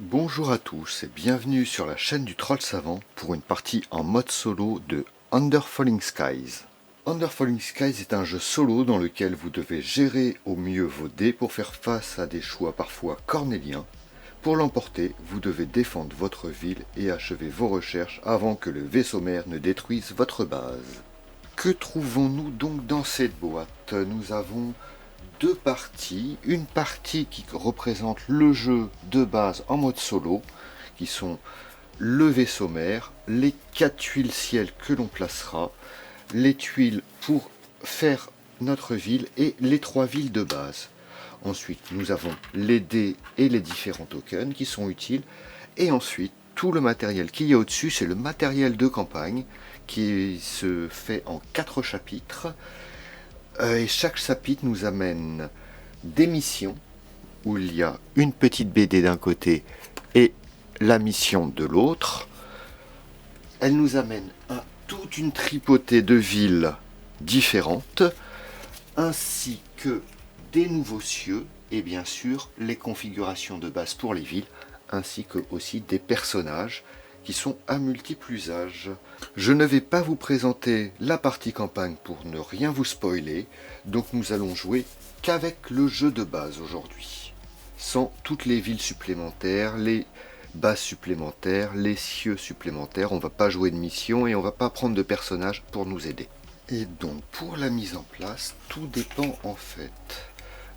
Bonjour à tous et bienvenue sur la chaîne du Troll Savant pour une partie en mode solo de Under Falling Skies. Under Falling Skies est un jeu solo dans lequel vous devez gérer au mieux vos dés pour faire face à des choix parfois cornéliens. Pour l'emporter, vous devez défendre votre ville et achever vos recherches avant que le vaisseau mère ne détruise votre base. Que trouvons-nous donc dans cette boîte? Nous avons deux parties, une partie qui représente le jeu de base en mode solo, qui sont le vaisseau mère, les 4 tuiles ciel que l'on placera, les tuiles pour faire notre ville et les 3 villes de base. Ensuite, nous avons les dés et les différents tokens qui sont utiles. Et ensuite, tout le matériel qui est au-dessus, c'est le matériel de campagne qui se fait en 4 chapitres. Et chaque chapitre nous amène des missions où il y a une petite BD d'un côté et la mission de l'autre. Elle nous amène à toute une tripotée de villes différentes, ainsi que des nouveaux cieux et bien sûr les configurations de base pour les villes, ainsi que aussi des personnages qui sont à multiples usages. Je ne vais pas vous présenter la partie campagne pour ne rien vous spoiler, donc nous allons jouer qu'avec le jeu de base aujourd'hui, sans toutes les villes supplémentaires, les bases supplémentaires, les cieux supplémentaires. On va pas jouer de mission et on va pas prendre de personnages pour nous aider. Et donc pour la mise en place, tout dépend en fait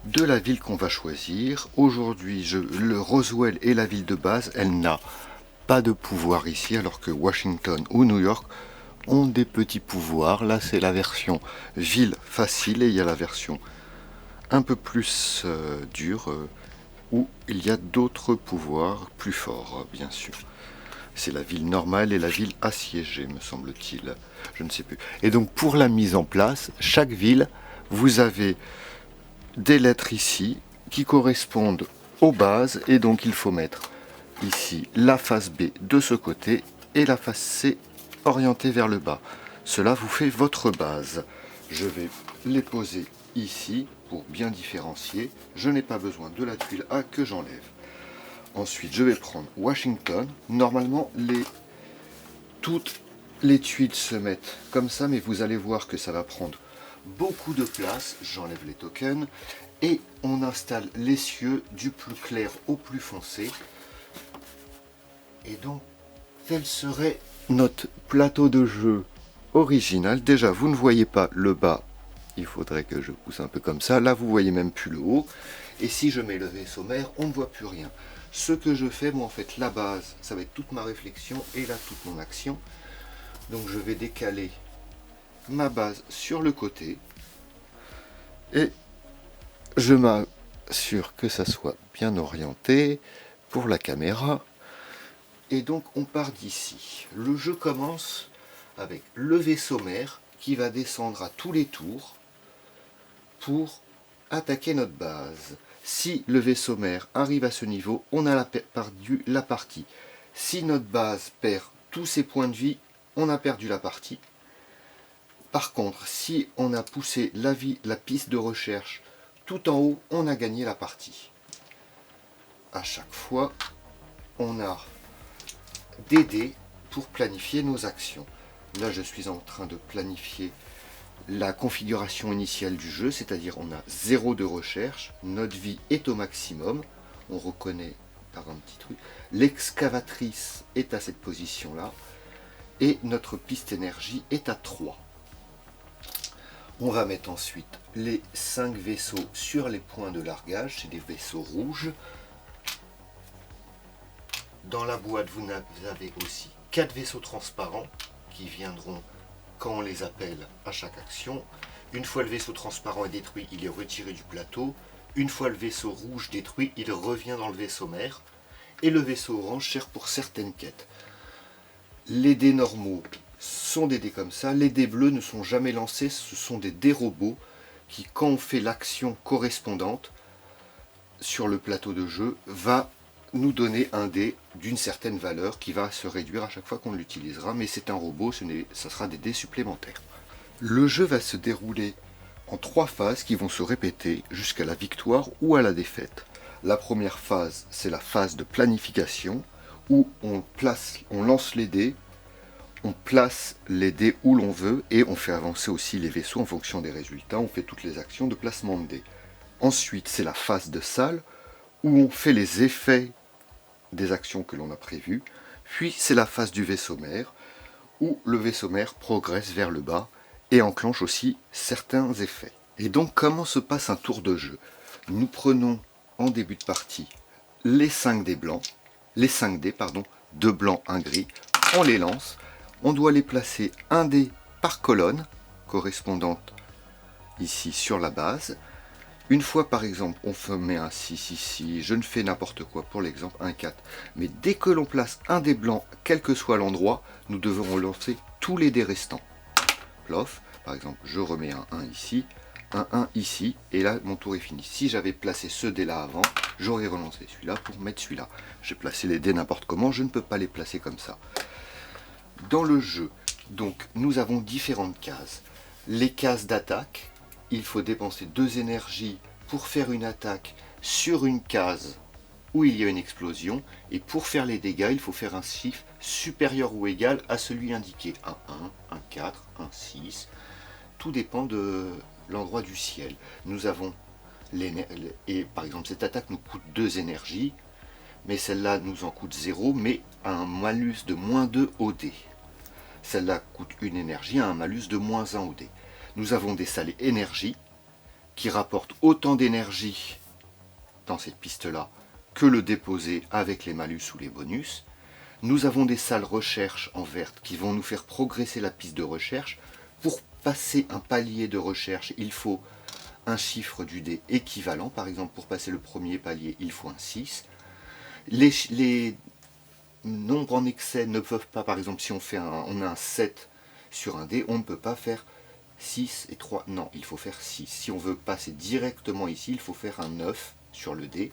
de la ville qu'on va choisir. Aujourd'hui, le Roswell est la ville de base, elle n'a pas de pouvoir ici, alors que Washington ou New York ont des petits pouvoirs. Là, c'est la version ville facile et il y a la version un peu plus dure où il y a d'autres pouvoirs plus forts, bien sûr. C'est la ville normale et la ville assiégée, me semble-t-il. Je ne sais plus. Et donc, pour la mise en place, chaque ville, vous avez des lettres ici qui correspondent aux bases et donc il faut mettre ici la face B de ce côté et la face C orientée vers le bas. Cela vous fait votre base. Je vais les poser ici pour bien différencier. Je n'ai pas besoin de la tuile A que j'enlève. Ensuite, je vais prendre Washington. Normalement, toutes les tuiles se mettent comme ça, mais vous allez voir que ça va prendre beaucoup de place. J'enlève les tokens et on installe les cieux du plus clair au plus foncé. Et donc, tel serait notre plateau de jeu original. Déjà, vous ne voyez pas le bas. Il faudrait que je pousse un peu comme ça. Là, vous voyez même plus le haut. Et si je mets le vaisseau mère, on ne voit plus rien. Ce que je fais, moi, en fait, la base, ça va être toute ma réflexion et là, toute mon action. Donc, je vais décaler ma base sur le côté. Et je m'assure que ça soit bien orienté pour la caméra. Et donc on part d'ici. Le jeu commence avec le vaisseau mère qui va descendre à tous les tours pour attaquer notre base. Si le vaisseau mère arrive à ce niveau, on a perdu la partie. Si notre base perd tous ses points de vie, on a perdu la partie. Par contre, si on a poussé la piste de recherche tout en haut, on a gagné la partie. À chaque fois, on a des dés pour planifier nos actions. Là, je suis en train de planifier la configuration initiale du jeu, c'est-à-dire on a 0 de recherche, notre vie est au maximum, on reconnaît par un petit truc, l'excavatrice est à cette position-là, et notre piste énergie est à 3. On va mettre ensuite les 5 vaisseaux sur les points de largage, c'est des vaisseaux rouges. Dans la boîte, vous avez aussi 4 vaisseaux transparents qui viendront quand on les appelle à chaque action. Une fois le vaisseau transparent est détruit, il est retiré du plateau. Une fois le vaisseau rouge détruit, il revient dans le vaisseau mère. Et le vaisseau orange sert pour certaines quêtes. Les dés normaux sont des dés comme ça. Les dés bleus ne sont jamais lancés, ce sont des dés robots qui, quand on fait l'action correspondante sur le plateau de jeu, va nous donner un dé d'une certaine valeur qui va se réduire à chaque fois qu'on l'utilisera, mais c'est un robot, ça sera des dés supplémentaires. Le jeu va se dérouler en 3 phases qui vont se répéter jusqu'à la victoire ou à la défaite. La première phase, c'est la phase de planification, où on lance les dés, on place les dés où l'on veut, et on fait avancer aussi les vaisseaux en fonction des résultats, on fait toutes les actions de placement de dés. Ensuite, c'est la phase de salle, où on fait les effets des actions que l'on a prévues. Puis c'est la phase du vaisseau mère, où le vaisseau mère progresse vers le bas et enclenche aussi certains effets. Et donc comment se passe un tour de jeu? Nous prenons en début de partie les 5 dés blancs, les 5 dés, pardon, 2 blancs, 1 gris, on les lance, on doit les placer un dé par colonne, correspondante ici sur la base. Une fois par exemple on met un 6 ici, je ne fais n'importe quoi, pour l'exemple un 4. Mais dès que l'on place un dé blanc, quel que soit l'endroit, nous devrons lancer tous les dés restants. Plof, par exemple je remets un 1 ici, un 1 ici, et là mon tour est fini. Si j'avais placé ce dé là avant, j'aurais relancé celui-là pour mettre celui-là. J'ai placé les dés n'importe comment, je ne peux pas les placer comme ça. Dans le jeu, donc nous avons différentes cases. Les cases d'attaque, il faut dépenser 2 énergies pour faire une attaque sur une case où il y a une explosion, et pour faire les dégâts, il faut faire un chiffre supérieur ou égal à celui indiqué. Un 1, un 4, un 6, tout dépend de l'endroit du ciel. Nous avons et par exemple cette attaque nous coûte 2 énergies, mais celle-là nous en coûte 0, mais a un malus de -2 au dé. Celle-là coûte une énergie, a un malus de -1 au dé. Nous avons des salles énergie qui rapportent autant d'énergie dans cette piste-là que le déposé avec les malus ou les bonus. Nous avons des salles recherche en verte qui vont nous faire progresser la piste de recherche. Pour passer un palier de recherche, il faut un chiffre du dé équivalent. Par exemple, pour passer le premier palier, il faut un 6. Les nombres en excès ne peuvent pas, par exemple, si on a un 7 sur un dé, on ne peut pas faire 6 et 3, non, il faut faire 6. Si on veut passer directement ici, il faut faire un 9 sur le dé.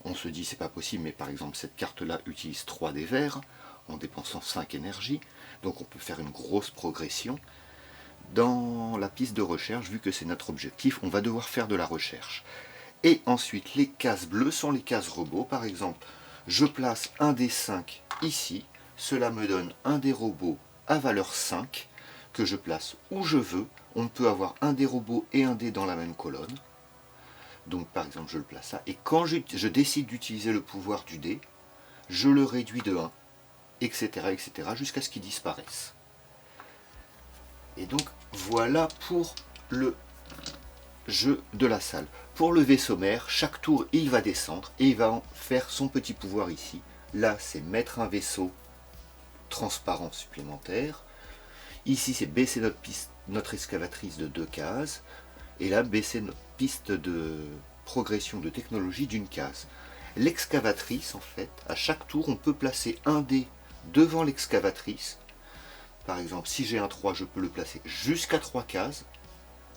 On se dit c'est pas possible, mais par exemple cette carte-là utilise 3 dés verts en dépensant 5 énergies, donc on peut faire une grosse progression. Dans la piste de recherche, vu que c'est notre objectif, on va devoir faire de la recherche. Et ensuite, les cases bleues sont les cases robots. Par exemple, je place un dé 5 ici, cela me donne un dé robot à valeur 5, que je place où je veux. On peut avoir un dé robot et un dé dans la même colonne. Donc par exemple je le place là, et quand je décide d'utiliser le pouvoir du dé, je le réduis de 1, etc. etc. jusqu'à ce qu'il disparaisse. Et donc voilà pour le jeu de la salle. Pour le vaisseau mère, chaque tour il va descendre et il va en faire son petit pouvoir ici. Là c'est mettre un vaisseau transparent supplémentaire. Ici c'est baisser notre excavatrice de 2 cases. Et là baisser notre piste de progression de technologie d'une case. L'excavatrice, en fait, à chaque tour, on peut placer un dé devant l'excavatrice. Par exemple, si j'ai un 3, je peux le placer jusqu'à 3 cases.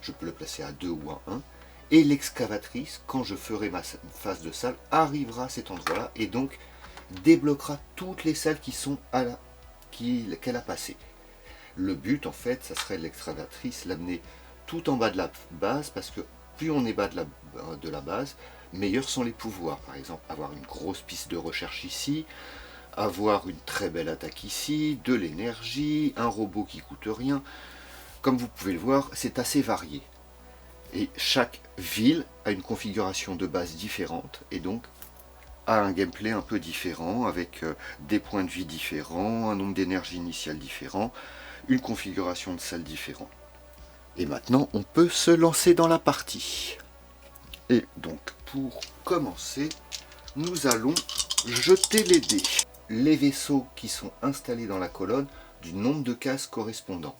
Je peux le placer à 2 ou à 1. Et l'excavatrice, quand je ferai ma phase de salle, arrivera à cet endroit-là et donc débloquera toutes les salles qui sont qu'elle a passées. Le but, en fait, ça serait l'excavatrice, l'amener tout en bas de la base, parce que plus on est bas de la base, meilleurs sont les pouvoirs. Par exemple, avoir une grosse piste de recherche ici, avoir une très belle attaque ici, de l'énergie, un robot qui coûte rien. Comme vous pouvez le voir, c'est assez varié. Et chaque ville a une configuration de base différente, et donc a un gameplay un peu différent, avec des points de vie différents, un nombre d'énergie initiale différent, une configuration de salle différente. Et maintenant, on peut se lancer dans la partie. Et donc, pour commencer, nous allons jeter les dés. Les vaisseaux qui sont installés dans la colonne du nombre de cases correspondant.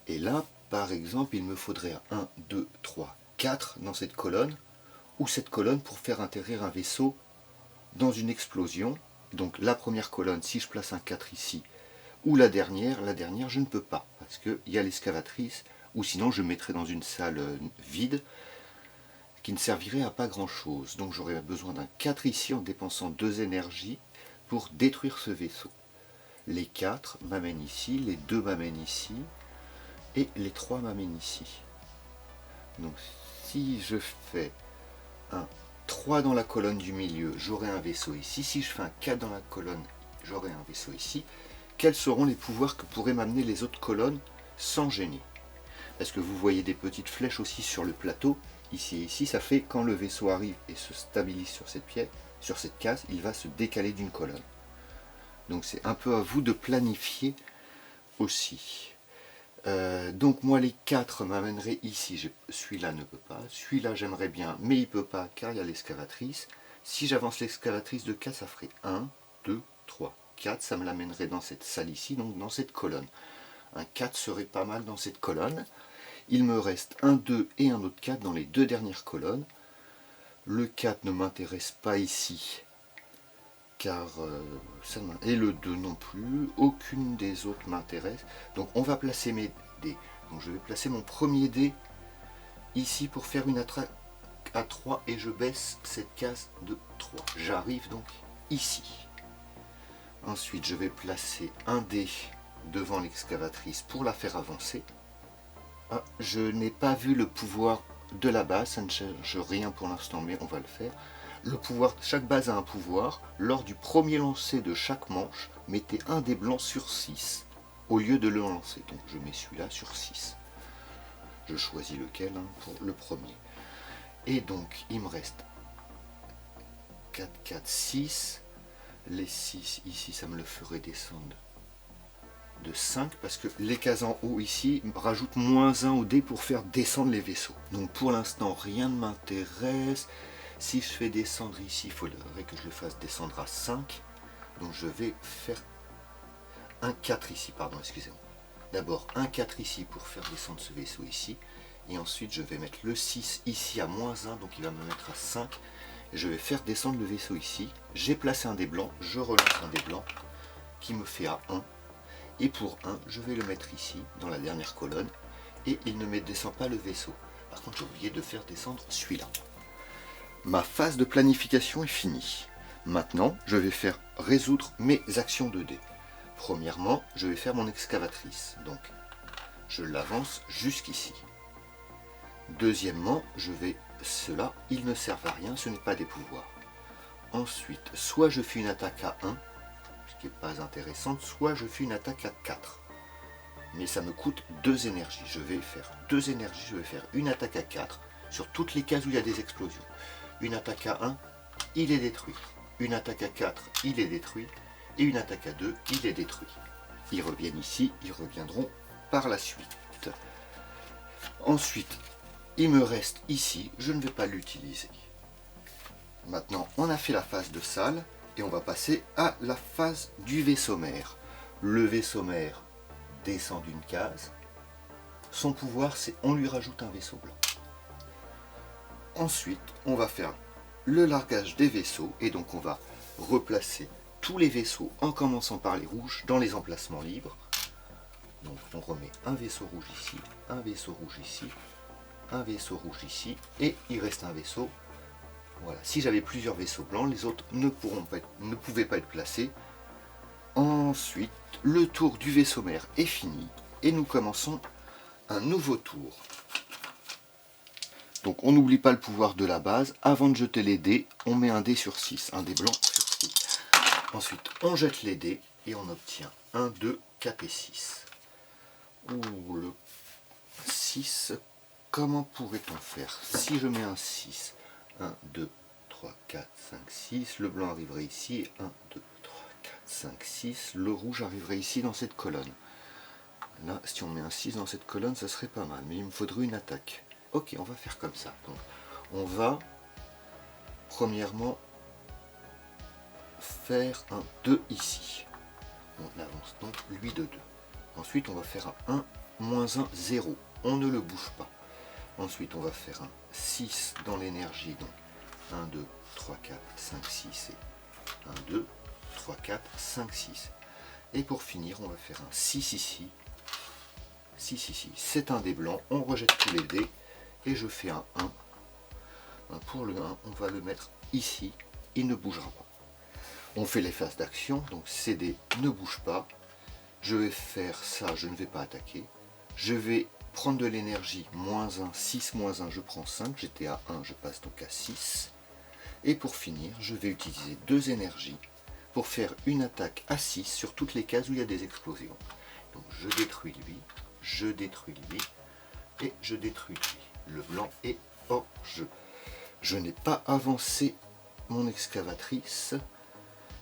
Et là, par exemple, il me faudrait 1, 2, 3, 4 dans cette colonne, ou cette colonne pour faire atterrir un vaisseau dans une explosion. Donc la première colonne, si je place un 4 ici, ou la dernière je ne peux pas, parce qu'il y a l'excavatrice, ou sinon je mettrais dans une salle vide qui ne servirait à pas grand chose. Donc j'aurais besoin d'un 4 ici en dépensant 2 énergies pour détruire ce vaisseau. Les 4 m'amènent ici, les 2 m'amènent ici, et les 3 m'amènent ici. Donc si je fais 1, 3 dans la colonne du milieu, j'aurai un vaisseau ici. Si je fais un 4 dans la colonne, j'aurai un vaisseau ici. Quels seront les pouvoirs que pourraient m'amener les autres colonnes sans gêner? Parce que vous voyez des petites flèches aussi sur le plateau, ici et ici, ça fait quand le vaisseau arrive et se stabilise sur cette pièce, sur cette case, il va se décaler d'une colonne. Donc c'est un peu à vous de planifier aussi. Donc moi les 4 m'amèneraient ici, celui-là ne peut pas, celui-là j'aimerais bien, mais il ne peut pas car il y a l'excavatrice. Si j'avance l'excavatrice de 4, ça ferait 1, 2, 3, 4, ça me l'amènerait dans cette salle ici, donc dans cette colonne. Un 4 serait pas mal dans cette colonne. Il me reste un 2 et un autre 4 dans les 2 dernières colonnes. Le 4 ne m'intéresse pas ici, car et le 2 non plus, aucune des autres m'intéresse. Donc on va placer mes dés. Donc je vais placer mon premier dé ici pour faire une attaque à 3 et je baisse cette case de 3. J'arrive donc ici. Ensuite je vais placer un dé devant l'excavatrice pour la faire avancer. Ah, je n'ai pas vu le pouvoir de la base, ça ne change rien pour l'instant, mais on va le faire. Le pouvoir, chaque base a un pouvoir. Lors du premier lancer de chaque manche, mettez un dé blanc sur 6 au lieu de le lancer. Donc je mets celui-là sur 6. Je choisis lequel pour le premier. Et donc il me reste 4, 4, 6. Les 6 ici, ça me le ferait descendre de 5 parce que les cases en haut ici rajoutent -1 au dé pour faire descendre les vaisseaux. Donc pour l'instant rien ne m'intéresse. Si je fais descendre ici, il faudrait que je le fasse descendre à 5. Donc je vais faire un 4 ici, pardon, excusez-moi. D'abord un 4 ici pour faire descendre ce vaisseau ici. Et ensuite je vais mettre le 6 ici à -1, donc il va me mettre à 5. Et je vais faire descendre le vaisseau ici. J'ai placé un dé blanc, je relance un dé blanc qui me fait à 1. Et pour 1, je vais le mettre ici, dans la dernière colonne. Et il ne me descend pas le vaisseau. Par contre, j'ai oublié de faire descendre celui-là. Ma phase de planification est finie. Maintenant, je vais faire résoudre mes actions de dés. Premièrement, je vais faire mon excavatrice. Donc, je l'avance jusqu'ici. Deuxièmement, ceux-là, ils ne servent à rien, ce n'est pas des pouvoirs. Ensuite, soit je fais une attaque à 1, ce qui n'est pas intéressant, soit je fais une attaque à 4. Mais ça me coûte 2 énergies. Je vais faire 2 énergies, je vais faire une attaque à 4 sur toutes les cases où il y a des explosions. Une attaque à 1, il est détruit. Une attaque à 4, il est détruit. Et une attaque à 2, il est détruit. Ils reviennent ici, ils reviendront par la suite. Ensuite, il me reste ici, je ne vais pas l'utiliser. Maintenant, on a fait la phase de salle et on va passer à la phase du vaisseau mère. Le vaisseau mère descend d'une case. Son pouvoir, c'est on lui rajoute un vaisseau blanc. Ensuite, on va faire le largage des vaisseaux et donc on va replacer tous les vaisseaux en commençant par les rouges dans les emplacements libres. Donc on remet un vaisseau rouge ici, un vaisseau rouge ici, un vaisseau rouge ici et il reste un vaisseau. Voilà. Si j'avais plusieurs vaisseaux blancs, les autres ne pouvaient pas être placés. Ensuite, le tour du vaisseau mère est fini et nous commençons un nouveau tour. Donc on n'oublie pas le pouvoir de la base. Avant de jeter les dés, on met un dé sur 6, un dé blanc sur 6. Ensuite, on jette les dés et on obtient 1, 2, 4 et 6. Ouh, le 6, comment pourrait-on faire? Si je mets un 6, 1, 2, 3, 4, 5, 6, le blanc arriverait ici, 1, 2, 3, 4, 5, 6, le rouge arriverait ici dans cette colonne. Là, si on met un 6 dans cette colonne, ça serait pas mal, mais il me faudrait une attaque. Ok, on va faire comme ça. Donc, on va, premièrement, faire un 2 ici. On avance donc lui de 2. Ensuite, on va faire un 1, -1, 0. On ne le bouge pas. Ensuite, on va faire un 6 dans l'énergie. Donc, 1, 2, 3, 4, 5, 6 et 1, 2, 3, 4, 5, 6. Et pour finir, on va faire un 6 ici. 6 ici. C'est un dé blanc. On rejette tous les dés. Et je fais un 1. Pour le 1, on va le mettre ici. Il ne bougera pas. On fait les phases d'action. Donc, ces dés ne bougent pas. Je vais faire ça. Je ne vais pas attaquer. Je vais prendre de l'énergie. -1, 6, -1, je prends 5. J'étais à 1, je passe donc à 6. Et pour finir, je vais utiliser 2 énergies pour faire une attaque à 6 sur toutes les cases où il y a des explosions. Donc je détruis lui, je détruis lui, et je détruis lui. Le blanc est hors jeu. Je n'ai pas avancé mon excavatrice.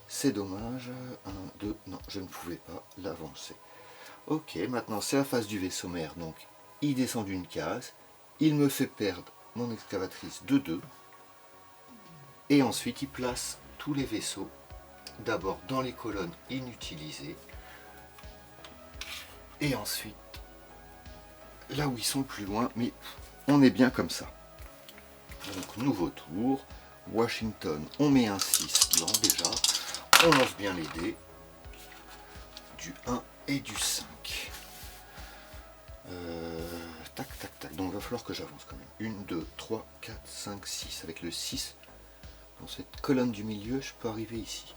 C'est dommage. 1, 2, non, je ne pouvais pas l'avancer. Ok, maintenant c'est la phase du vaisseau mère. Donc il descend d'une case. Il me fait perdre mon excavatrice de 2. Et ensuite il place tous les vaisseaux. D'abord dans les colonnes inutilisées. Et ensuite là où ils sont le plus loin. Mais on est bien comme ça. Donc nouveau tour. Washington, on met un 6 blanc déjà. On lance bien les dés. Du 1 et du 5. Tac, tac, tac. Donc il va falloir que j'avance quand même. 1, 2, 3, 4, 5, 6. Avec le 6, dans cette colonne du milieu, je peux arriver ici.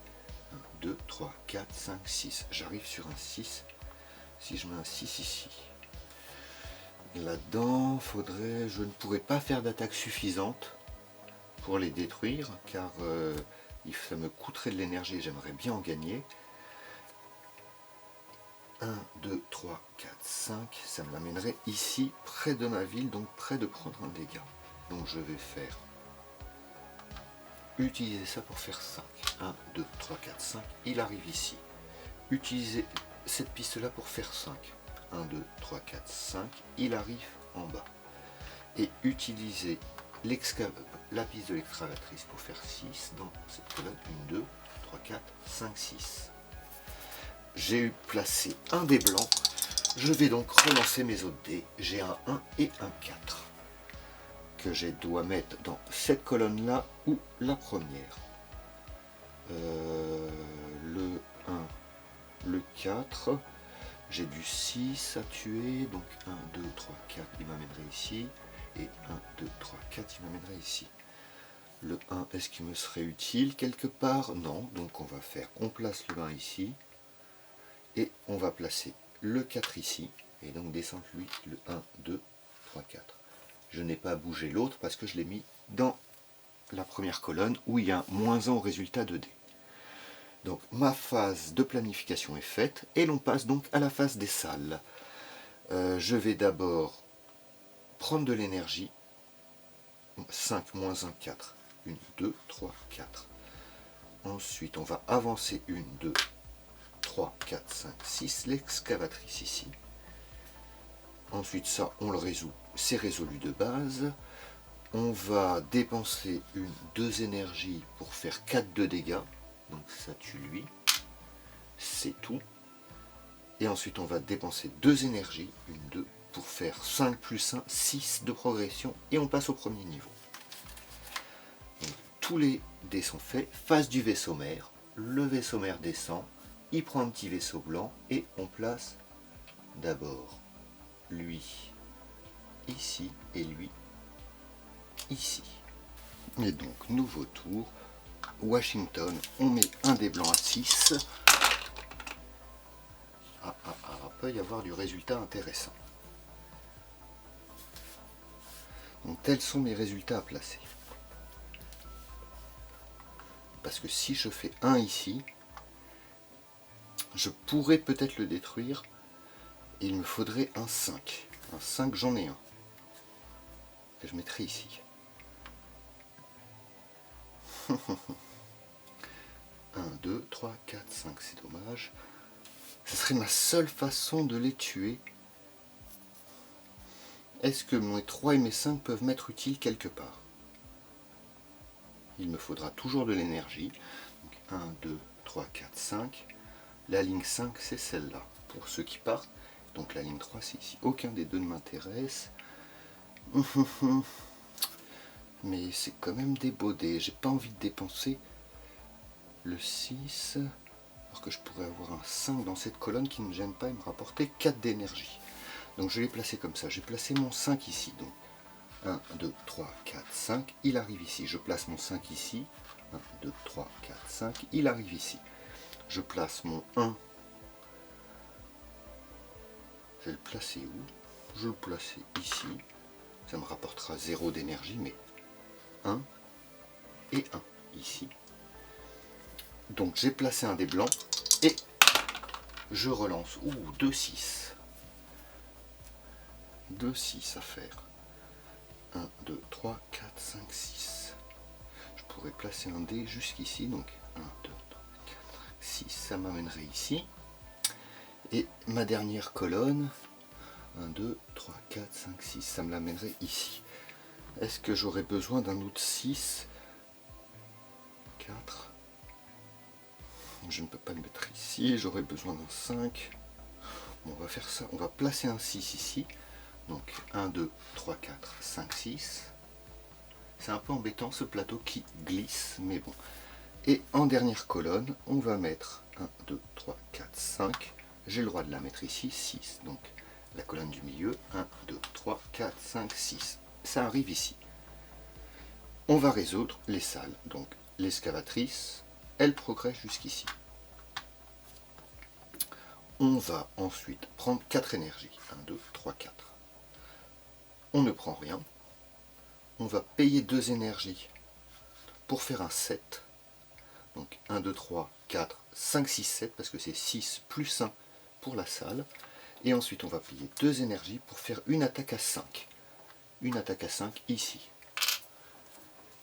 1, 2, 3, 4, 5, 6. J'arrive sur un 6. Si je mets un 6 ici. Là-dedans, faudrait. Je ne pourrais pas faire d'attaque suffisante pour les détruire, car ça me coûterait de l'énergie et j'aimerais bien en gagner. 1, 2, 3, 4, 5, ça me l'amènerait ici, près de ma ville, donc près de prendre un dégât. Donc je vais faire, utiliser ça pour faire 5. 1, 2, 3, 4, 5, il arrive ici. Utiliser cette piste-là pour faire 5. 1, 2, 3, 4, 5, il arrive en bas. Et utiliser la piste de l'excavatrice pour faire 6 dans cette colonne. 1, 2, 3, 4, 5, 6. J'ai placé un dé blanc. Je vais donc relancer mes autres dés. J'ai un 1 et un 4 que je dois mettre dans cette colonne là ou la première. Le 1, le 4. J'ai du 6 à tuer. Donc 1, 2, 3, 4, il m'amènerait ici. Et 1, 2, 3, 4, il m'amènerait ici. Le 1, est-ce qu'il me serait utile quelque part? Non. Donc on place le 1 ici. Et on va placer le 4 ici, et donc descendre lui le 1, 2, 3, 4. Je n'ai pas bougé l'autre parce que je l'ai mis dans la première colonne où il y a -1 au résultat de D. Donc ma phase de planification est faite, et l'on passe donc à la phase des salles. Je vais d'abord prendre de l'énergie. 5, -1, 4. 1, 2, 3, 4. Ensuite on va avancer 1, 2, 3, 4, 5, 6, l'excavatrice ici. Ensuite ça on le résout, c'est résolu de base. On va dépenser 2 énergies pour faire 4 de dégâts, donc ça tue lui, c'est tout. Et ensuite on va dépenser 2 énergies, 2, pour faire 5 plus 1, 6 de progression, et on passe au premier niveau. Donc, tous les dés sont faits, phase du vaisseau mère, le vaisseau mère descend, il prend un petit vaisseau blanc et on place d'abord lui ici et lui ici. Et donc nouveau tour, Washington, on met un des blancs à 6. Peut y avoir du résultat intéressant. Donc tels sont mes résultats à placer. Parce que si je fais 1 ici, je pourrais peut-être le détruire. Il me faudrait un 5. Un 5, j'en ai un. Que je mettrai ici. 1, 2, 3, 4, 5, c'est dommage. Ce serait ma seule façon de les tuer. Est-ce que mes 3 et mes 5 peuvent m'être utiles quelque part? Il me faudra toujours de l'énergie. 1, 2, 3, 4, 5. La ligne 5, c'est celle-là. Pour ceux qui partent. Donc la ligne 3, c'est ici. Aucun des deux ne m'intéresse. Mais c'est quand même des beaux dés. J'ai pas envie de dépenser le 6. Alors que je pourrais avoir un 5 dans cette colonne qui ne me gêne pas et me rapporter 4 d'énergie. Donc je vais placer comme ça. J'ai placé mon 5 ici. Donc 1, 2, 3, 4, 5. Il arrive ici. Je place mon 5 ici. 1, 2, 3, 4, 5. Il arrive ici. Je place mon 1. Je vais le placer où? Je vais le placer ici. Ça me rapportera 0 d'énergie, mais 1 et 1. ici. Donc j'ai placé un dé blanc et je relance. Ouh, 2, 6. 2, 6 à faire. 1, 2, 3, 4, 5, 6. Je pourrais placer un dé jusqu'ici. Donc 1, 2, 3, 4, 6. Ça m'amènerait ici. Et ma dernière colonne. 1, 2, 3, 4, 5, 6. Ça me l'amènerait ici. Est-ce que j'aurais besoin d'un autre 6? 4. Je ne peux pas le mettre ici. J'aurais besoin d'un 5. Bon, on va faire ça. On va placer un 6 ici. Donc 1, 2, 3, 4, 5, 6. C'est un peu embêtant ce plateau qui glisse, mais bon. Et en dernière colonne, on va mettre 1, 2, 3, 4, 5. J'ai le droit de la mettre ici, 6. Donc la colonne du milieu, 1, 2, 3, 4, 5, 6. Ça arrive ici. On va résoudre les salles. Donc l'excavatrice, elle progresse jusqu'ici. On va ensuite prendre 4 énergies. 1, 2, 3, 4. On ne prend rien. On va payer 2 énergies pour faire un 7. Donc 1, 2, 3, 4, 5, 6, 7, parce que c'est 6 plus 1 pour la salle. Et ensuite, on va payer 2 énergies pour faire une attaque à 5. Une attaque à 5 ici.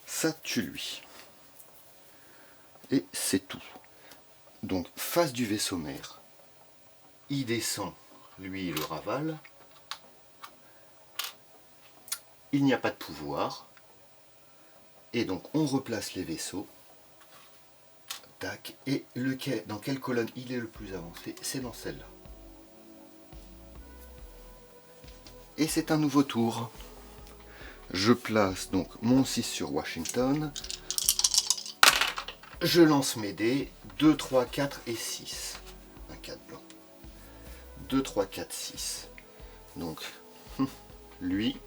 Ça tue lui. Et c'est tout. Donc, face du vaisseau mère, il descend, lui, il le ravale. Il n'y a pas de pouvoir. Et donc, on replace les vaisseaux. Tac. Et dans quelle colonne il est le plus avancé? C'est dans celle-là. Et c'est un nouveau tour. Je place donc mon 6 sur Washington. Je lance mes dés. 2, 3, 4 et 6. Un 4 blanc. 2, 3, 4, 6. Donc, lui,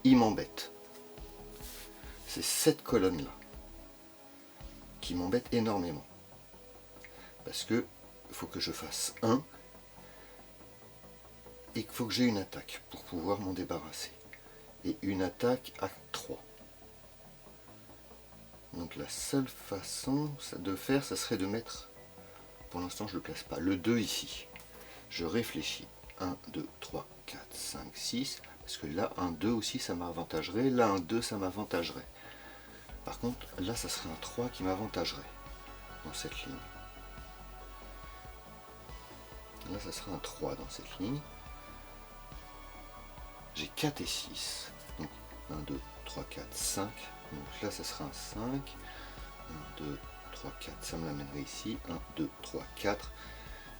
il m'embête. C'est cette colonne-là qui m'embête énormément. Parce que il faut que je fasse 1 et qu'il faut que j'ai une attaque pour pouvoir m'en débarrasser. Et une attaque à 3. Donc la seule façon de faire, ça serait de mettre, pour l'instant je ne le place pas, le 2 ici. Je réfléchis. 1, 2, 3, 4, 5, 6. Parce que là, un 2 aussi, ça m'avantagerait. Là, un 2, ça m'avantagerait. Par contre, là, ça serait un 3 qui m'avantagerait dans cette ligne. Là, ça serait un 3 dans cette ligne. J'ai 4 et 6. Donc 1, 2, 3, 4, 5. Donc là, ça sera un 5. 1, 2, 3, 4. Ça me l'amènerait ici. 1, 2, 3, 4.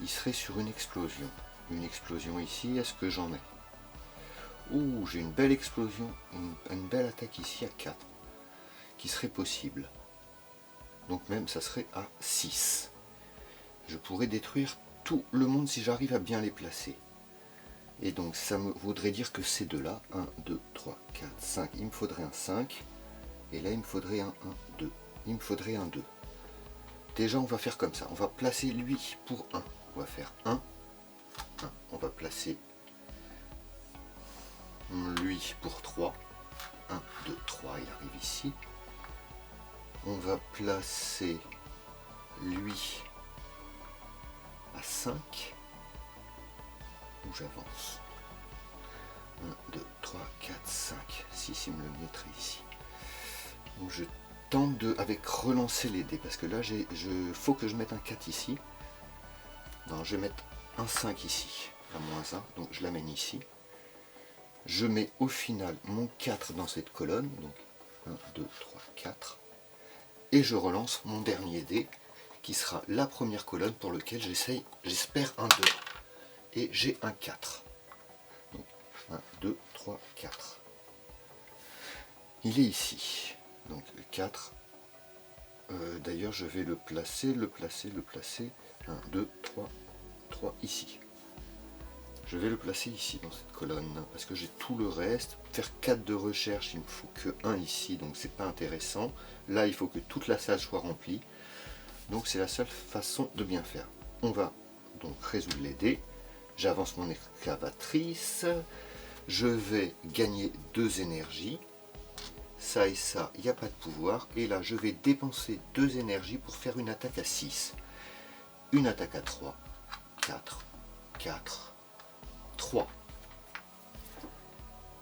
Il serait sur une explosion. Une explosion ici. Est-ce que j'en ai? Ouh, j'ai une belle explosion. Une belle attaque ici à 4. Qui serait possible. Donc même, ça serait à 6. Je pourrais détruire tout le monde si j'arrive à bien les placer. Et donc ça me voudrait dire que ces deux-là, 1, 2, 3, 4, 5, il me faudrait un 5. Et là, il me faudrait un 1, 2. Il me faudrait un 2. Déjà, on va faire comme ça. On va placer lui pour 1. On va faire 1, 1. On va placer lui pour 3. 1, 2, 3. Il arrive ici. On va placer lui à 5. Où j'avance. 1, 2, 3, 4, 5. 6, il me le mettrait ici. Donc je tente de, avec relancer les dés, parce que là, faut que je mette un 4 ici. Non, je vais mettre un 5 ici, à moins 1, donc je l'amène ici. Je mets au final mon 4 dans cette colonne, donc 1, 2, 3, 4. Et je relance mon dernier dé, qui sera la première colonne pour laquelle j'espère un 2. Et j'ai un 4. Donc 1, 2, 3, 4. Il est ici. Donc 4. D'ailleurs, je vais le placer. 1, 2, 3, 3 ici. Je vais le placer ici dans cette colonne parce que j'ai tout le reste. Faire 4 de recherche, il me faut que 1 ici, donc c'est pas intéressant. Là, il faut que toute la salle soit remplie. Donc c'est la seule façon de bien faire. On va donc résoudre les dés. J'avance mon excavatrice. Je vais gagner 2 énergies. ça et ça, il n'y a pas de pouvoir. Et là, je vais dépenser 2 énergies pour faire une attaque à 6. Une attaque à 3, 4, 4, 3.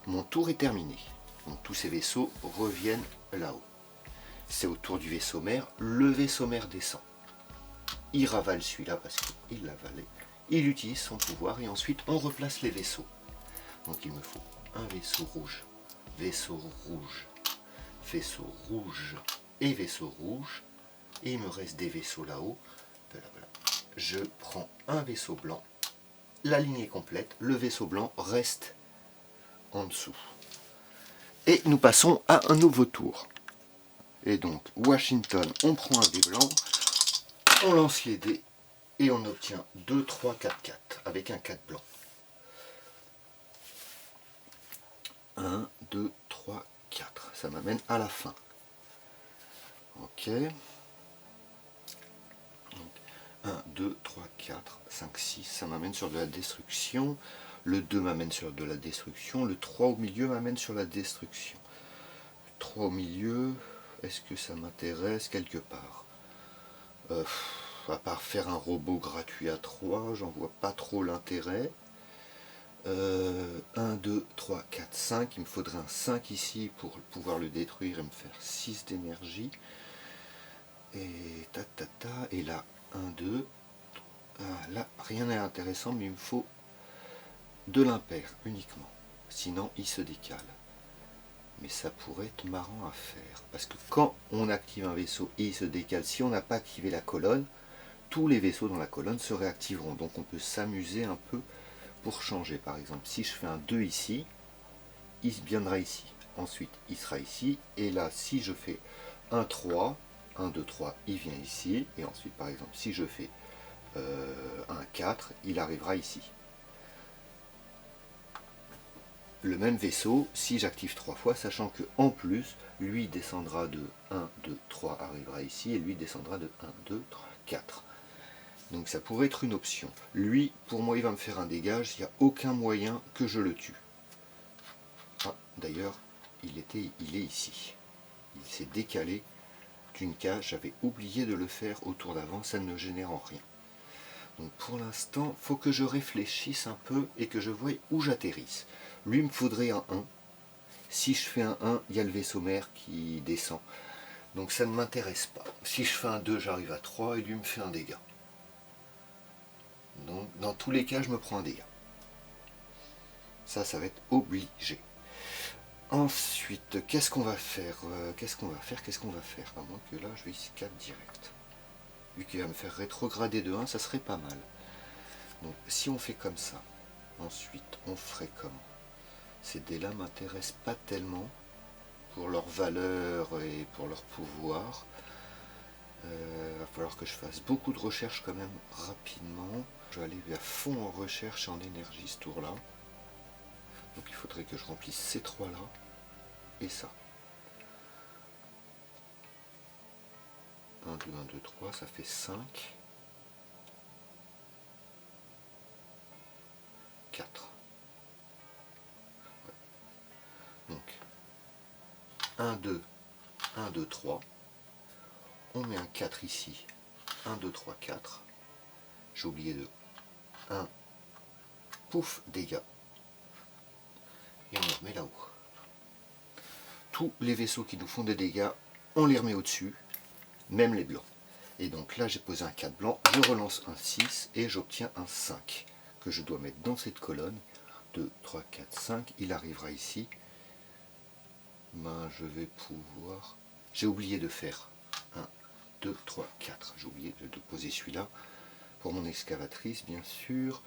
Mon tour est terminé. Donc tous ces vaisseaux reviennent là-haut. C'est au tour du vaisseau mère. Le vaisseau mère descend. Il ravale celui-là parce qu'il l'a avalé. Il utilise son pouvoir et ensuite on replace les vaisseaux. Donc il me faut un vaisseau rouge, vaisseau rouge, vaisseau rouge et vaisseau rouge. Et il me reste des vaisseaux là-haut. Voilà, voilà. Je prends un vaisseau blanc. La ligne est complète. Le vaisseau blanc reste en dessous. Et nous passons à un nouveau tour. Et donc, Washington, on prend un dé blanc, on lance les dés, et on obtient 2, 3, 4, 4, avec un 4 blanc. 1, 2, 3, 4. Ça m'amène à la fin. Ok. Donc, 1, 2, 3, 4, 5, 6. Ça m'amène sur de la destruction. Le 2 m'amène sur de la destruction. Le 3 au milieu m'amène sur la destruction. Le 3 au milieu, est-ce que ça m'intéresse quelque part? À part faire un robot gratuit à 3, j'en vois pas trop l'intérêt. 1, 2, 3, 4, 5. Il me faudrait un 5 ici pour pouvoir le détruire et me faire 6 d'énergie. Et et là, 1, 2. Ah, là, rien n'est intéressant, mais il me faut de l'impair uniquement. Sinon, il se décale. Mais ça pourrait être marrant à faire. Parce que quand on active un vaisseau et il se décale, si on n'a pas activé la colonne, tous les vaisseaux dans la colonne se réactiveront. Donc on peut s'amuser un peu pour changer. Par exemple, si je fais un 2 ici, il viendra ici. Ensuite, il sera ici. Et là, si je fais un 3, 1, 2, 3, il vient ici. Et ensuite, par exemple, si je fais un 4, il arrivera ici. Le même vaisseau, si j'active 3 fois, sachant que en plus, lui descendra de 1, 2, 3, arrivera ici, et lui descendra de 1, 2, 3, 4. Donc ça pourrait être une option. Lui, pour moi, il va me faire un dégage, il n'y a aucun moyen que je le tue. Ah, d'ailleurs, il est ici. Il s'est décalé d'une case, j'avais oublié de le faire au tour d'avant, ça ne génère en rien. Donc pour l'instant, il faut que je réfléchisse un peu et que je voie où j'atterrisse. Lui, il me faudrait un 1. Si je fais un 1, il y a le vaisseau mère qui descend. Donc ça ne m'intéresse pas. Si je fais un 2, j'arrive à 3 et lui me fait un dégât. Donc dans tous les cas, je me prends un dégât. Ça va être obligé. Ensuite, qu'est-ce qu'on va faire? Qu'est-ce qu'on va faire? À moins que là, je vais ici 4 direct. Vu qu'il va me faire rétrograder de 1, ça serait pas mal. Donc si on fait comme ça, ensuite on ferait comment? Ces dés-là m'intéressent pas tellement pour leur valeur et pour leur pouvoir. Va falloir que je fasse beaucoup de recherches quand même rapidement. Je vais aller à fond en recherche et en énergie ce tour-là. Donc il faudrait que je remplisse ces trois-là et ça. 1, 2, 1, 2, 3, ça fait 5. 4. Ouais. Donc 1, 2, 1, 2, 3. On met un 4 ici. 1, 2, 3, 4. J'ai oublié de 1. Pouf, dégâts. Et on le remet là-haut. Tous les vaisseaux qui nous font des dégâts, on les remet au-dessus, même les blancs. Et donc là, j'ai posé un 4 blanc, je relance un 6 et j'obtiens un 5 que je dois mettre dans cette colonne. 2, 3, 4, 5. Il arrivera ici. Ben, je vais pouvoir... J'ai oublié de faire 1, 2, 3, 4. J'ai oublié de poser celui-là pour mon excavatrice, bien sûr.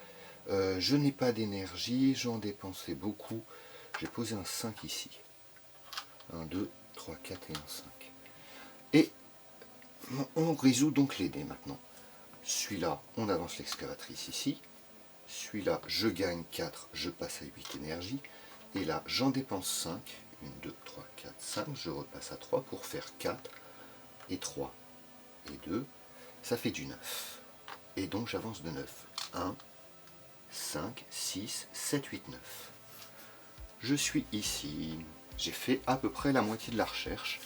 Je n'ai pas d'énergie, j'en dépensais beaucoup. J'ai posé un 5 ici. 1, 2, 3, 4 et un 5. Et on résout donc les dés maintenant. Celui-là, on avance l'excavatrice ici. Celui-là, je gagne 4, je passe à 8 énergie. Et là, j'en dépense 5. 1, 2, 3, 4, 5. Je repasse à 3 pour faire 4 et 3 et 2. Ça fait du 9. Et donc j'avance de 9. 1, 5, 6, 7, 8, 9. Je suis ici. J'ai fait à peu près la moitié de la recherche.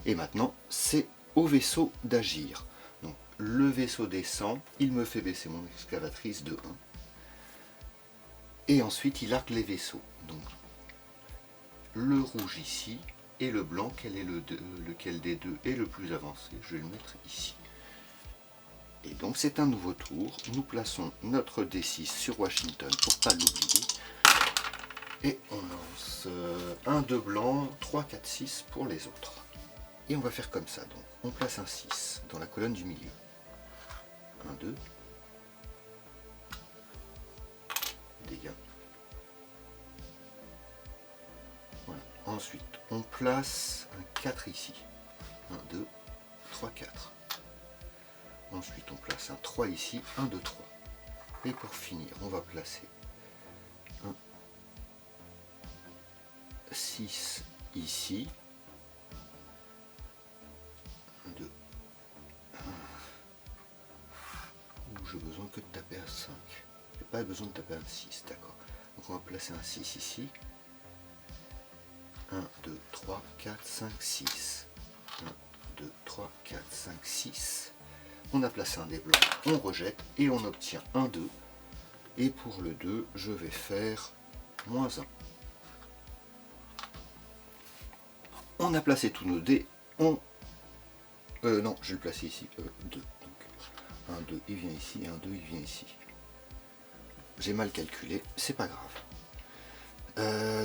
Et maintenant, c'est au vaisseau d'agir. Donc le vaisseau descend, il me fait baisser mon excavatrice de 1. Et ensuite, il arque les vaisseaux. Donc le rouge ici et le blanc, lequel des deux est le plus avancé? Je vais le mettre ici. Et donc c'est un nouveau tour. Nous plaçons notre D6 sur Washington pour ne pas l'oublier. Et on lance 1, 2 blanc, 3, 4, 6 pour les autres. Et on va faire comme ça. Donc on place un 6 dans la colonne du milieu. 1, 2. Dégâts. Voilà. Ensuite, on place un 4 ici. 1, 2, 3, 4. Ensuite, on place un 3 ici. 1, 2, 3. Et pour finir, on va placer un 6 ici. 1, 2. J'ai besoin que de taper un 5. J'ai pas besoin de taper un 6, d'accord. Donc on va placer un 6 ici. 1, 2, 3, 4, 5, 6. 1, 2, 3, 4, 5, 6. On a placé un dé blanc, on rejette et on obtient un 2. Et pour le 2, je vais faire -1. On a placé tous nos dés. Non, je vais le placer ici. 2. Donc 1, 2, il vient ici et un 2, il vient ici. J'ai mal calculé, c'est pas grave.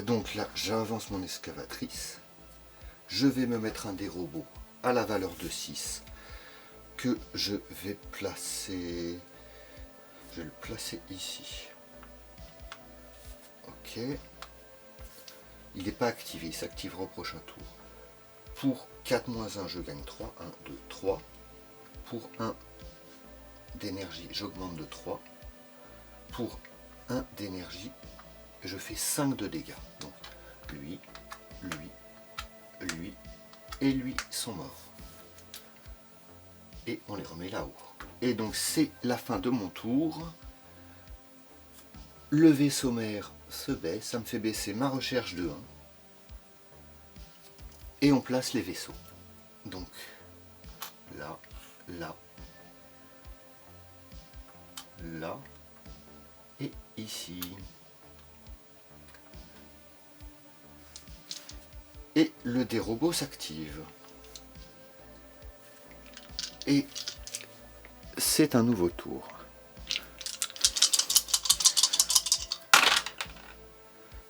Donc là, j'avance mon excavatrice. Je vais me mettre un des robots à la valeur de 6 que je vais placer. Je vais le placer ici. Ok. Il n'est pas activé, il s'activera au prochain tour. Pour 4-1, je gagne 3. 1, 2, 3. Pour 1 d'énergie, j'augmente de 3. Pour 1 d'énergie, je fais 5 de dégâts. Donc lui et lui sont morts. Et on les remet là-haut. Et donc c'est la fin de mon tour. Le vaisseau mère se baisse, ça me fait baisser ma recherche de 1. Et on place les vaisseaux. Donc là, là, là et ici. Et le dé robot s'active. Et c'est un nouveau tour.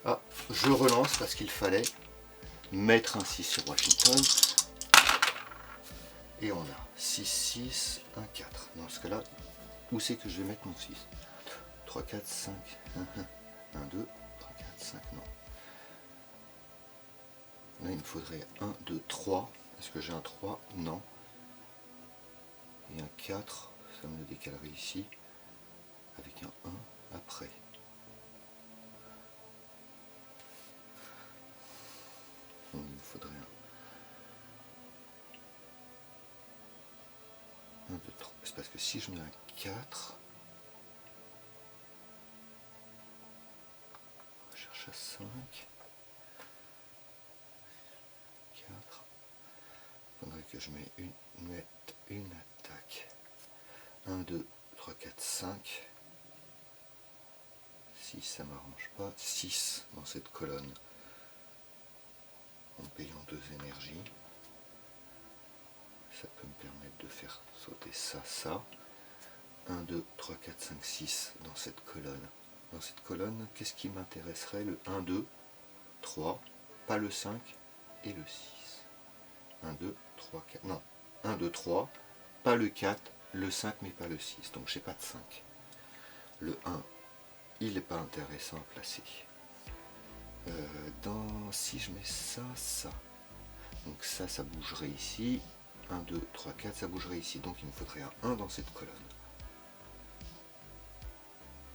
Ah, je relance parce qu'il fallait mettre un 6 sur Washington. Et on a 6, 6, 1, 4. Dans ce cas-là, où c'est que je vais mettre mon 6? 3, 4, 5, 1, 2, 3, 4, 5, non. Là, il me faudrait 1, 2, 3. Est-ce que j'ai un 3? Non. Et un 4, ça me le décalerait ici, avec un 1 après. Donc, il me faudrait un 2, 3. C'est parce que si je mets un 4, on va chercher à 5. 4. Il faudrait que je mette une attaque. 1, 2, 3, 4, 5. 6, ça m'arrange pas. 6 dans cette colonne. En payant 2 énergies. Ça peut me permettre de faire sauter ça, ça. 1, 2, 3, 4, 5, 6 dans cette colonne. Dans cette colonne, qu'est-ce qui m'intéresserait? Le 1, 2, 3, pas le 5 et le 6. 1, 2, 3, 4. Non, 1, 2, 3, pas le 4, le 5 mais pas le 6. Donc j'ai pas de 5. Le 1, il n'est pas intéressant à placer. Si je mets ça, ça. Donc ça bougerait ici. 1, 2, 3, 4, ça bougerait ici. Donc il me faudrait un 1 dans cette colonne.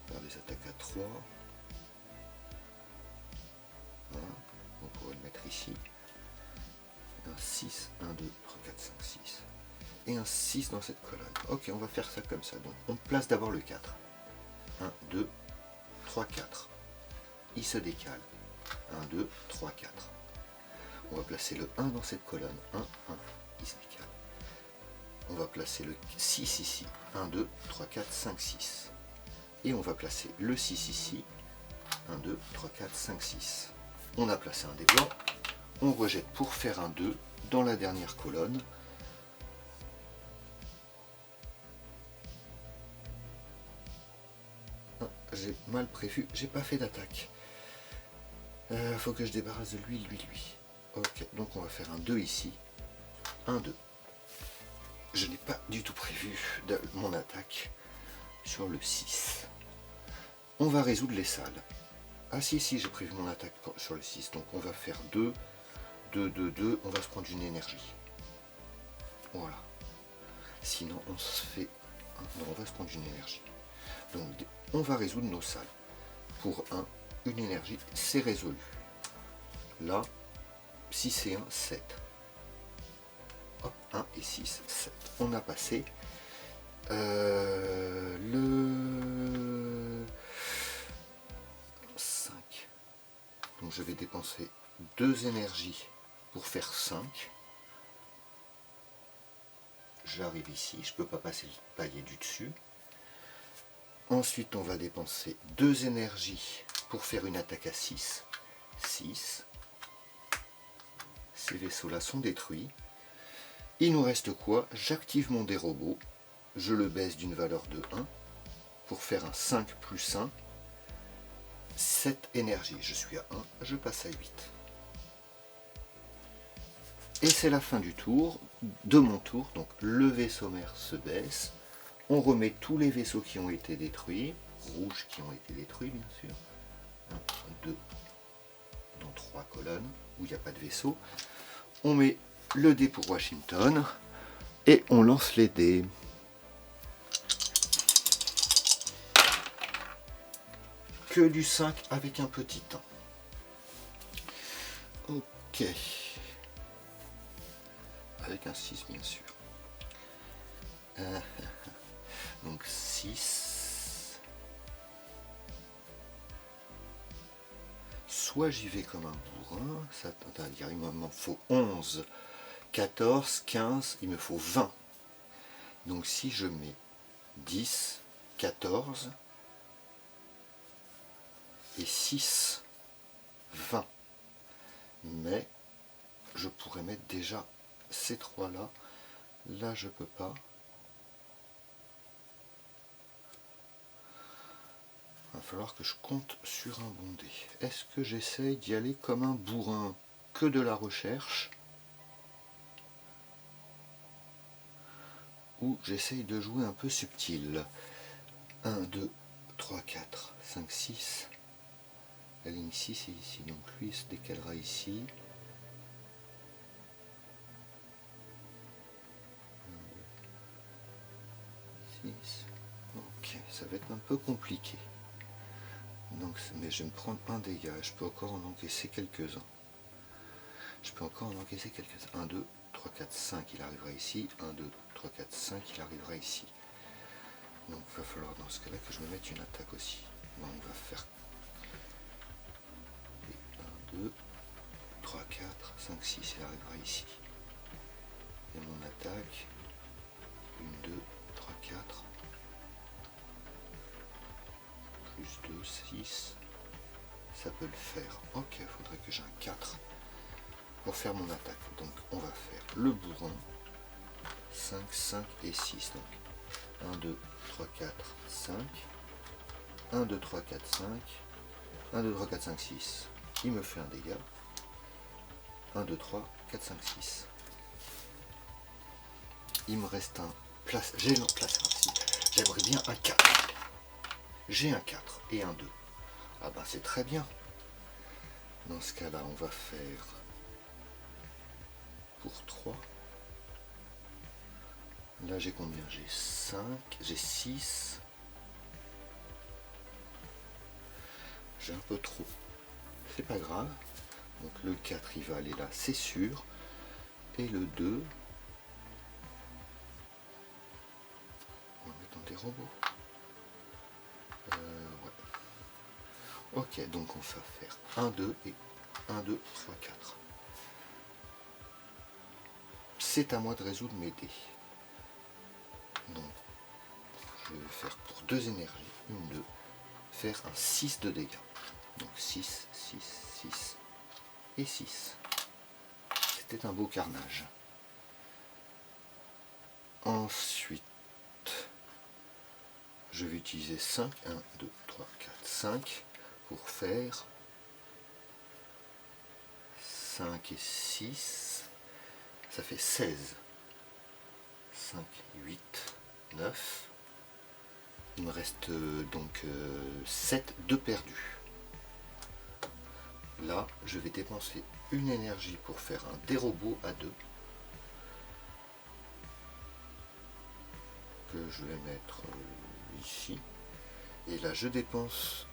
Faire des attaques à 3. Voilà. On pourrait le mettre ici. Un 6, 1, 2, 3, 4, 5, 6. Et un 6 dans cette colonne. Ok, on va faire ça comme ça. Donc on place d'abord le 4. 1, 2, 3, 4. Il se décale. 1, 2, 3, 4. On va placer le 1 dans cette colonne. 1, 1, il se décale. On va placer le 6 ici. 1, 2, 3, 4, 5, 6. Et on va placer le 6 ici. 1, 2, 3, 4, 5, 6. On a placé un dé blanc. On rejette pour faire un 2 dans la dernière colonne. Ah, j'ai mal prévu, j'ai pas fait d'attaque. Faut que je débarrasse de lui. Ok, donc on va faire un 2 ici. 1, 2. Je n'ai pas du tout prévu mon attaque sur le 6. On va résoudre les salles. Ah si, j'ai prévu mon attaque sur le 6. Donc on va faire 2, 2, 2, 2. On va se prendre une énergie. Voilà. Sinon on se fait... Non, on va se prendre une énergie. Donc on va résoudre nos salles. Pour 1, une énergie, c'est résolu. Là, 6 et 1, 7. Hop, 1 et 6, 7. On a passé le 5. Donc je vais dépenser 2 énergies pour faire 5. J'arrive ici, je ne peux pas passer le paillet du dessus. Ensuite, on va dépenser 2 énergies pour faire une attaque à 6. 6. Ces vaisseaux-là sont détruits. Il nous reste quoi? J'active mon dé robot. Je le baisse d'une valeur de 1 pour faire un 5 plus 1. 7 énergies. Je suis à 1, je passe à 8. Et c'est la fin du tour, de mon tour. Donc le vaisseau mère se baisse. On remet tous les vaisseaux qui ont été détruits. Rouges qui ont été détruits, bien sûr. 1, 2, dans 3 colonnes où il n'y a pas de vaisseau. On met le dé pour Washington et on lance les dés. Que du 5 avec un petit 1. Ok. Avec un 6 bien sûr. Donc 6. Soit j'y vais comme un bourrin, c'est-à-dire il m'en faut 11, 14, 15, il me faut 20. Donc si je mets 10, 14 et 6, 20. Mais je pourrais mettre déjà ces trois-là. Là, je peux pas. Il va falloir que je compte sur un bon dé. Est-ce que j'essaye d'y aller comme un bourrin? Que de la recherche? Ou j'essaye de jouer un peu subtil? 1, 2, 3, 4, 5, 6. La ligne 6 est ici. Donc lui, il se décalera ici. 6. Ok, ça va être un peu compliqué. Donc, mais je vais me prendre un dégât. Je peux encore en encaisser quelques-uns. 1, 2, 3, 4, 5, il arrivera ici. 1, 2, 3, 4, 5, il arrivera ici. Donc il va falloir dans ce cas-là que je me mette une attaque aussi. Bon, on va faire 1, 2, 3, 4, 5, 6, il arrivera ici. Et mon attaque, 1, 2, 3, 4, plus 2, 6, ça peut le faire. Ok, il faudrait que j'ai un 4 pour faire mon attaque. Donc on va faire le bourrin, 5, 5 et 6. Donc 1, 2, 3, 4, 5, 1, 2, 3, 4, 5, 1, 2, 3, 4, 5, 6. Il me fait un dégât. 1, 2, 3, 4, 5, 6. Il me reste un place. J'ai non placé ainsi. J'aimerais bien un 4. J'ai un 4 et un 2. Ah ben c'est très bien. Dans ce cas-là, on va faire pour 3. Là j'ai combien? J'ai 5, j'ai 6. J'ai un peu trop. C'est pas grave. Donc le 4 il va aller là, c'est sûr. Et le 2. On va mettre dans des robots. Ouais. Ok, donc on va faire 1, 2 et 1, 2, 3, 4. c'est à moi de résoudre mes dés. Donc, je vais faire pour 2 énergies, 1, 2, faire un 6 de dégâts. Donc 6, 6, 6 et 6. C'était un beau carnage. Ensuite, je vais utiliser 5, 1, 2, 3, 4, 5 pour faire 5 et 6, ça fait 16. 5, 8, 9. Il me reste donc 7 de perdus. Là, je vais dépenser une énergie pour faire un dérobot à 2. Que je vais mettre ici. Et là, je dépense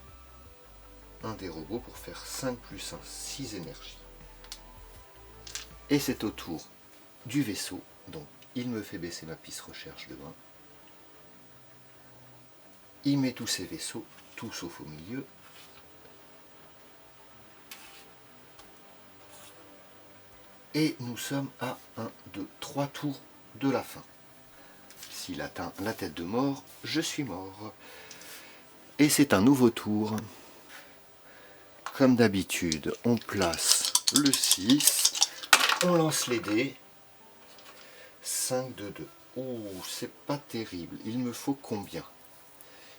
un dérobot pour faire 5 plus 1, 6 énergies. Et c'est au tour du vaisseau. Donc, il me fait baisser ma piste recherche de 1. Il met tous ses vaisseaux, tout sauf au milieu. Et nous sommes à 1, 2, 3 tours de la fin. S'il atteint la tête de mort, je suis mort. Et c'est un nouveau tour. Comme d'habitude, on place le 6. On lance les dés. 5 de 2. Oh, c'est pas terrible. Il me faut combien?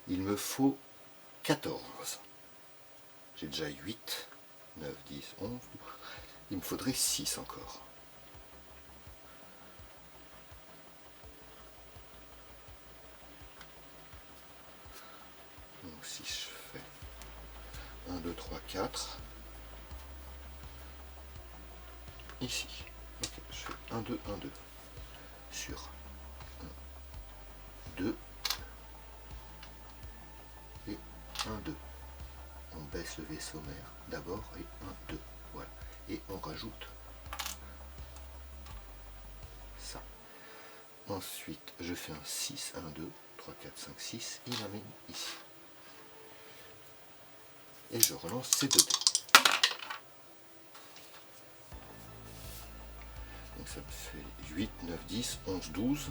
Il me faut 14. J'ai déjà 8, 9, 10, 11. Il me faudrait 6 encore. Donc si je fais 1, 2, 3, 4. Ici. Ok, je fais 1, 2, 1, 2. Sur 1, 2. Et 1, 2. On baisse le vaisseau mère d'abord et 1, 2. Voilà. Et on rajoute ça. Ensuite, je fais un 6, 1, 2, 3, 4, 5, 6. Il m'amène ici. Et je relance ces 2 dés. Donc ça me fait 8, 9, 10, 11, 12.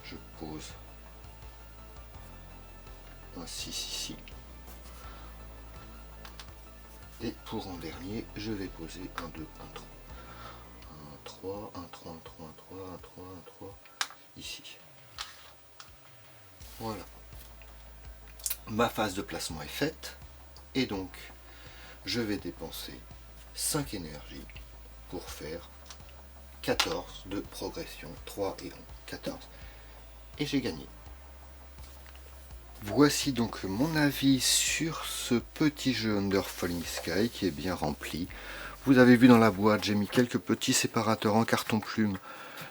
Je pose un 6 ici. Et pour en dernier, je vais poser un 2, un 3. Un 3, un 3, un 3, un 3, un 3, un 3, ici. Voilà. Ma phase de placement est faite. Et donc, je vais dépenser 5 énergies pour faire 14 de progression. 3 et 11, 14. Et j'ai gagné. Voici donc mon avis sur ce petit jeu Under Falling Sky qui est bien rempli. Vous avez vu dans la boîte, j'ai mis quelques petits séparateurs en carton plume.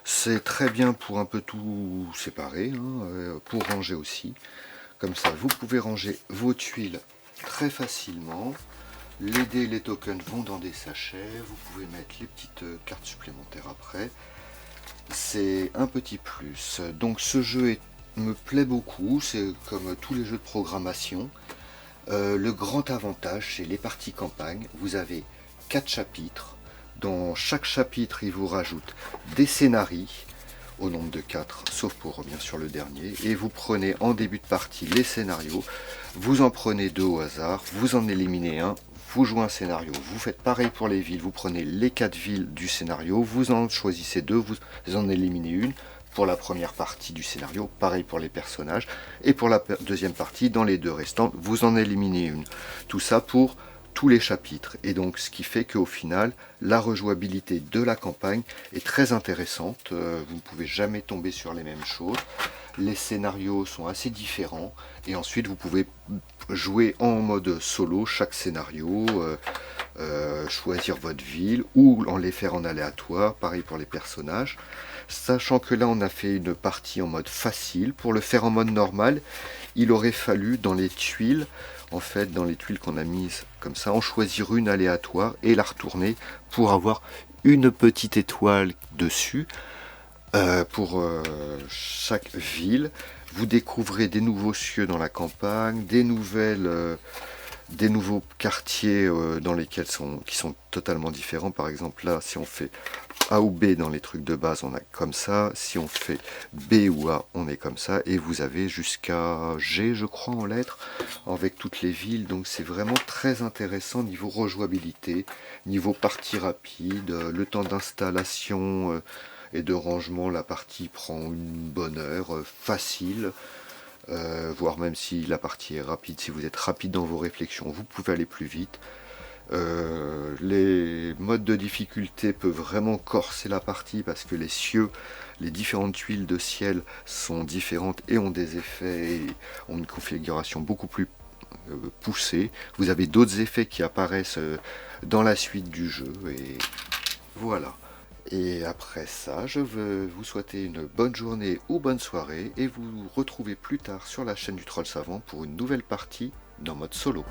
C'est très bien pour un peu tout séparer, hein, pour ranger aussi. Comme ça, vous pouvez ranger vos tuiles très facilement. Les dés et les tokens vont dans des sachets. Vous pouvez mettre les petites cartes supplémentaires après. C'est un petit plus. Donc ce jeu me plaît beaucoup. C'est comme tous les jeux de programmation. Le grand avantage, c'est les parties campagne. Vous avez 4 chapitres. Dans chaque chapitre, il vous rajoute des scénarios au nombre de 4, sauf pour bien sûr le dernier. Et vous prenez en début de partie les scénarios. Vous en prenez 2 au hasard. Vous en éliminez un. Vous jouez un scénario. Vous faites pareil pour les villes. Vous prenez les 4 villes du scénario. Vous en choisissez 2. Vous en éliminez une. Pour la première partie du scénario, pareil pour les personnages. Et pour la deuxième partie, dans les 2 restantes, vous en éliminez une. Tout ça pour tous les chapitres. Et donc, ce qui fait qu'au final, la rejouabilité de la campagne est très intéressante. Vous ne pouvez jamais tomber sur les mêmes choses. Les scénarios sont assez différents. Et ensuite, vous pouvez jouer en mode solo chaque scénario, choisir votre ville ou en les faire en aléatoire. Pareil pour les personnages. Sachant que là, on a fait une partie en mode facile. Pour le faire en mode normal, il aurait fallu dans les tuiles, en fait, dans les tuiles qu'on a mises comme ça, en choisir une aléatoire et la retourner pour avoir une petite étoile dessus pour chaque ville. Vous découvrez des nouveaux cieux dans la campagne, des nouvelles des nouveaux quartiers qui sont totalement différents. Par exemple là, si on fait A ou B dans les trucs de base, on a comme ça. Si on fait B ou A, on est comme ça. Et vous avez jusqu'à G, je crois, en lettres, avec toutes les villes. Donc c'est vraiment très intéressant niveau rejouabilité, niveau partie rapide, le temps d'installation et de rangement. La partie prend une bonne heure, facile. Voire même si la partie est rapide, si vous êtes rapide dans vos réflexions, vous pouvez aller plus vite. Les modes de difficulté peuvent vraiment corser la partie parce que les cieux, les différentes tuiles de ciel sont différentes et ont des effets et ont une configuration beaucoup plus poussée. Vous avez d'autres effets qui apparaissent dans la suite du jeu et voilà. Et après ça, je veux vous souhaiter une bonne journée ou bonne soirée et vous retrouver plus tard sur la chaîne du Troll Savant pour une nouvelle partie dans mode solo.